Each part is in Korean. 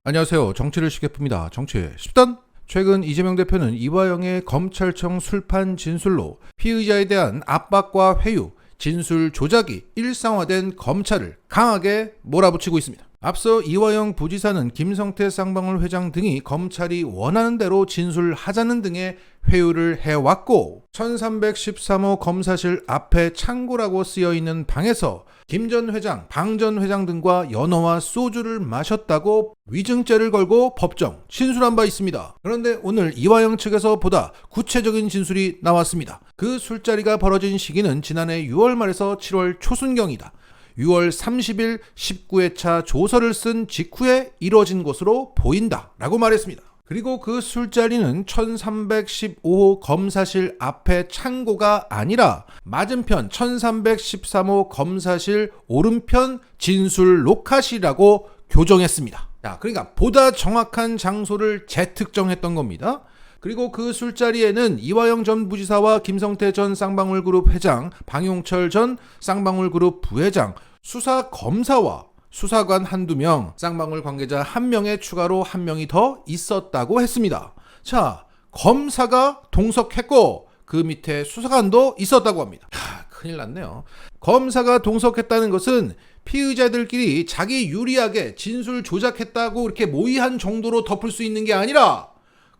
안녕하세요. 정치를 쉽게 풉니다. 정치 10단. 최근 이재명 대표는 이화영의 검찰청 술판 진술로 피의자에 대한 압박과 회유, 진술 조작이 일상화된 검찰을 강하게 몰아붙이고 있습니다. 앞서 이화영 부지사는 김성태 쌍방울 회장 등이 검찰이 원하는 대로 진술하자는 등의 회유를 해왔고, 1313호 검사실 앞에 창고라고 쓰여있는 방에서 김 전 회장, 방 전 회장 등과 연어와 소주를 마셨다고 위증죄를 걸고 법정 진술한 바 있습니다. 그런데 오늘 이화영 측에서 보다 구체적인 진술이 나왔습니다. 그 술자리가 벌어진 시기는 지난해 6월 말에서 7월 초순경이다. 6월 30일 19회차 조서를 쓴 직후에 이뤄진 것으로 보인다 라고 말했습니다. 그리고 그 술자리는 1315호 검사실 앞에 창고가 아니라 맞은편 1313호 검사실 오른편 진술 녹화실이라고 교정했습니다. 그러니까 보다 정확한 장소를 재특정했던 겁니다. 그리고 그 술자리에는 이화영 전 부지사와 김성태 전 쌍방울그룹 회장, 방용철 전 쌍방울그룹 부회장, 수사검사와 수사관 한두 명, 쌍방울 관계자 한 명에 추가로 한 명이 더 있었다고 했습니다. 자, 검사가 동석했고 그 밑에 수사관도 있었다고 합니다. 큰일 났네요. 검사가 동석했다는 것은 피의자들끼리 자기 유리하게 진술 조작했다고 이렇게 모의한 정도로 덮을 수 있는 게 아니라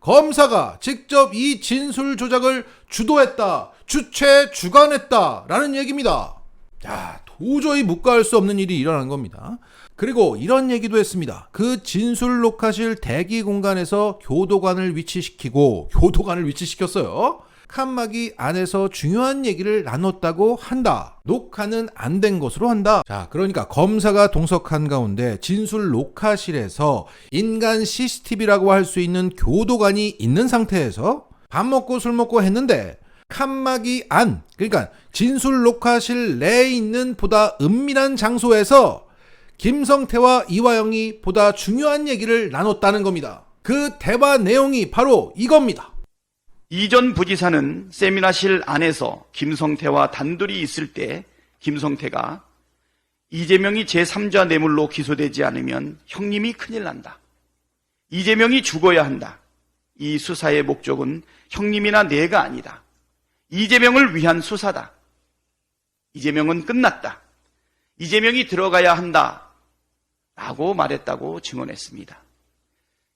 검사가 직접 이 진술 조작을 주도했다, 주최, 주관했다 라는 얘기입니다. 도저히 묵과할 수 없는 일이 일어난 겁니다. 그리고 이런 얘기도 했습니다. 그 진술 녹화실 대기 공간에서 교도관을 위치시켰어요. 칸막이 안에서 중요한 얘기를 나눴다고 한다. 녹화는 안 된 것으로 한다. 자, 그러니까 검사가 동석한 가운데 진술 녹화실에서 인간 CCTV라고 할 수 있는 교도관이 있는 상태에서 밥 먹고 술 먹고 했는데 칸막이 안, 그러니까 진술 녹화실 내에 있는 보다 은밀한 장소에서 김성태와 이화영이 보다 중요한 얘기를 나눴다는 겁니다. 그 대화 내용이 바로 이겁니다. 이 전 부지사는 세미나실 안에서 김성태와 단둘이 있을 때 김성태가 이재명이 제3자 뇌물로 기소되지 않으면 형님이 큰일 난다. 이재명이 죽어야 한다. 이 수사의 목적은 형님이나 내가 아니다. 이재명을 위한 수사다. 이재명은 끝났다. 이재명이 들어가야 한다. 라고 말했다고 증언했습니다.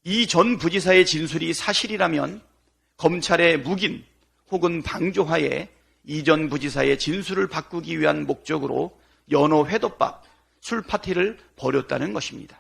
이 전 부지사의 진술이 사실이라면 검찰의 묵인 혹은 방조하에 이 전 부지사의 진술을 바꾸기 위한 목적으로 연어 회덮밥, 술 파티를 벌였다는 것입니다.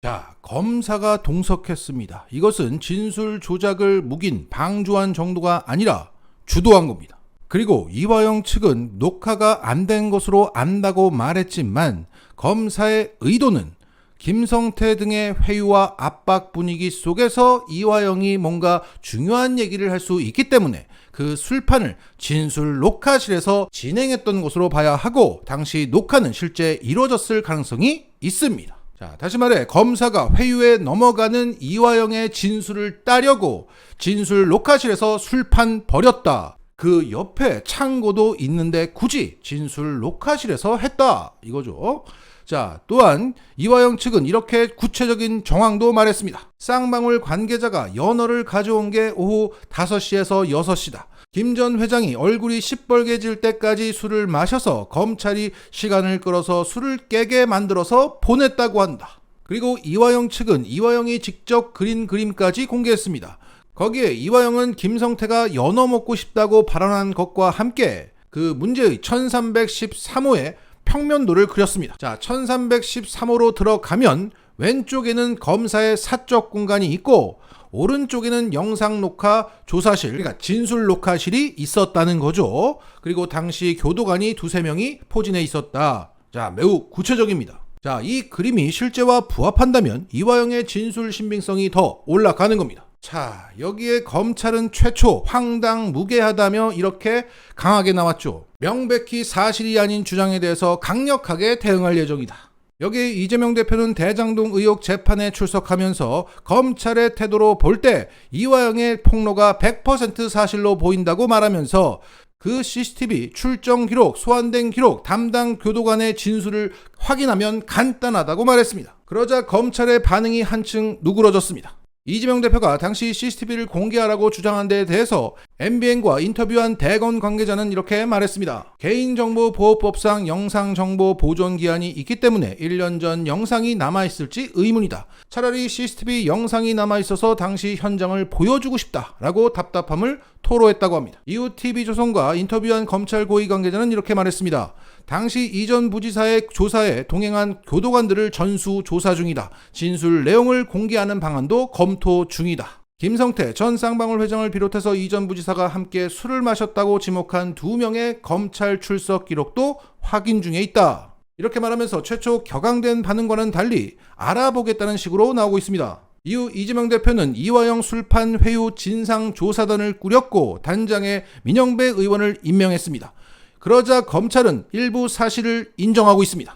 자, 검사가 동석했습니다. 이것은 진술 조작을 묵인, 방조한 정도가 아니라 주도한 겁니다. 그리고 이화영 측은 녹화가 안 된 것으로 안다고 말했지만 검사의 의도는 김성태 등의 회유와 압박 분위기 속에서 이화영이 뭔가 중요한 얘기를 할 수 있기 때문에 그 술판을 진술 녹화실에서 진행했던 것으로 봐야 하고, 당시 녹화는 실제 이루어졌을 가능성이 있습니다. 자, 다시 말해 검사가 회유에 넘어가는 이화영의 진술을 따려고 진술 녹화실에서 술판 벌였다. 그 옆에 창고도 있는데 굳이 진술 녹화실에서 했다. 이거죠. 자, 또한 이화영 측은 이렇게 구체적인 정황도 말했습니다. 쌍방울 관계자가 연어를 가져온 게 오후 5시에서 6시다. 김 전 회장이 얼굴이 시뻘개질 때까지 술을 마셔서 검찰이 시간을 끌어서 술을 깨게 만들어서 보냈다고 한다. 그리고 이화영 측은 이화영이 직접 그린 그림까지 공개했습니다. 거기에 이화영은 김성태가 연어 먹고 싶다고 발언한 것과 함께 그 문제의 1313호의 평면도를 그렸습니다. 자, 1313호로 들어가면 왼쪽에는 검사의 사적 공간이 있고 오른쪽에는 영상 녹화 조사실, 그러니까 진술 녹화실이 있었다는 거죠. 그리고 당시 교도관이 2-3명이 포진해 있었다. 자, 매우 구체적입니다. 자, 이 그림이 실제와 부합한다면 이화영의 진술 신빙성이 더 올라가는 겁니다. 자, 여기에 검찰은 최초 황당무계하다며 이렇게 강하게 나왔죠. 명백히 사실이 아닌 주장에 대해서 강력하게 대응할 예정이다. 여기에 이재명 대표는 대장동 의혹 재판에 출석하면서 검찰의 태도로 볼 때 이화영의 폭로가 100% 사실로 보인다고 말하면서 그 CCTV 출정 기록, 소환된 기록, 담당 교도관의 진술을 확인하면 간단하다고 말했습니다. 그러자 검찰의 반응이 한층 누그러졌습니다. 이재명 대표가 당시 CCTV를 공개하라고 주장한 데에 대해서 MBN과 인터뷰한 대검 관계자는 이렇게 말했습니다. 개인정보보호법상 영상정보 보존 기한이 있기 때문에 1년 전 영상이 남아있을지 의문이다. 차라리 CCTV 영상이 남아있어서 당시 현장을 보여주고 싶다라고 답답함을 토로했다고 합니다. 이후 TV조선과 인터뷰한 검찰 고위 관계자는 이렇게 말했습니다. 당시 이전 부지사의 조사에 동행한 교도관들을 전수 조사 중이다. 진술 내용을 공개하는 방안도 검토 중이다. 김성태 전 쌍방울 회장을 비롯해서 이전 부지사가 함께 술을 마셨다고 지목한 2명의 검찰 출석 기록도 확인 중에 있다. 이렇게 말하면서 최초 격앙된 반응과는 달리 알아보겠다는 식으로 나오고 있습니다. 이후 이재명 대표는 이화영 술판 회유 진상조사단을 꾸렸고 단장에 민영배 의원을 임명했습니다. 그러자 검찰은 일부 사실을 인정하고 있습니다.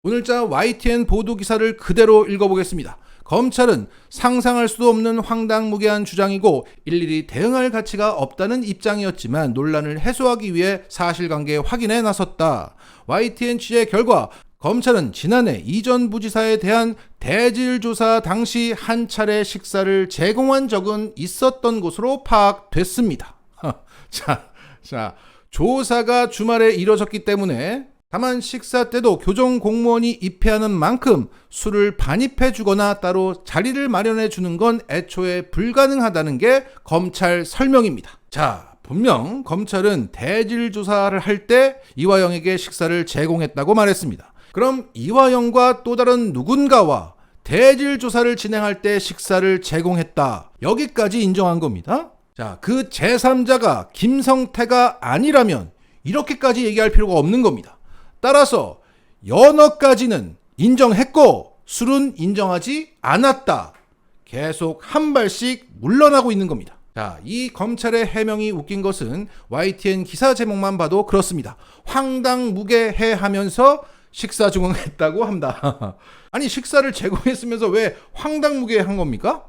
오늘자 YTN 보도기사를 그대로 읽어보겠습니다. 검찰은 상상할 수도 없는 황당무계한 주장이고 일일이 대응할 가치가 없다는 입장이었지만 논란을 해소하기 위해 사실관계 확인에 나섰다. YTN 취재 결과 검찰은 지난해 이전 부지사에 대한 대질조사 당시 한 차례 식사를 제공한 적은 있었던 것으로 파악됐습니다. 자, 조사가 주말에 이뤄졌기 때문에 다만 식사 때도 교정 공무원이 입회하는 만큼 술을 반입해 주거나 따로 자리를 마련해 주는 건 애초에 불가능하다는 게 검찰 설명입니다. 자, 분명 검찰은 대질 조사를 할 때 이화영에게 식사를 제공했다고 말했습니다. 그럼 이화영과 또 다른 누군가와 대질 조사를 진행할 때 식사를 제공했다. 여기까지 인정한 겁니다. 자, 그 제3자가 김성태가 아니라면 이렇게까지 얘기할 필요가 없는 겁니다. 따라서 연어까지는 인정했고 술은 인정하지 않았다. 계속 한 발씩 물러나고 있는 겁니다. 자, 이 검찰의 해명이 웃긴 것은 YTN 기사 제목만 봐도 그렇습니다. 황당무계해 하면서 식사 제공했다고 합니다. 아니, 식사를 제공했으면서 왜 황당무계한 겁니까?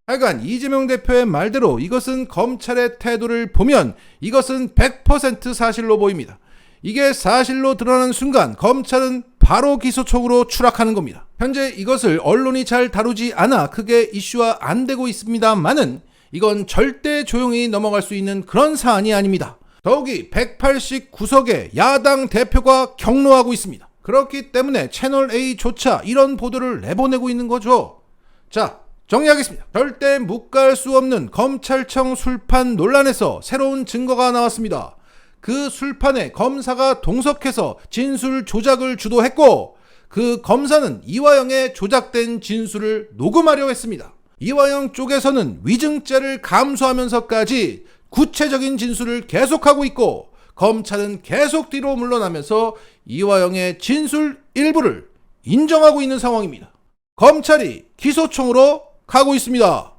하여간 이재명 대표의 말대로 이것은 검찰의 태도를 보면 이것은 100% 사실로 보입니다. 이게 사실로 드러나는 순간 검찰은 바로 기소촉으로 추락하는 겁니다. 현재 이것을 언론이 잘 다루지 않아 크게 이슈화 안 되고 있습니다만은 이건 절대 조용히 넘어갈 수 있는 그런 사안이 아닙니다. 더욱이 189석의 야당 대표가 경로하고 있습니다. 그렇기 때문에 채널A조차 이런 보도를 내보내고 있는 거죠. 자, 정리하겠습니다. 절대 묵갈 수 없는 검찰청 술판 논란에서 새로운 증거가 나왔습니다. 그 술판에 검사가 동석해서 진술 조작을 주도했고 그 검사는 이화영의 조작된 진술을 녹음하려 했습니다. 이화영 쪽에서는 위증죄를 감수하면서까지 구체적인 진술을 계속하고 있고 검찰은 계속 뒤로 물러나면서 이화영의 진술 일부를 인정하고 있는 상황입니다. 검찰이 기소청으로 가고 있습니다.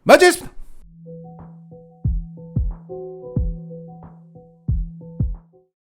마치겠습니다.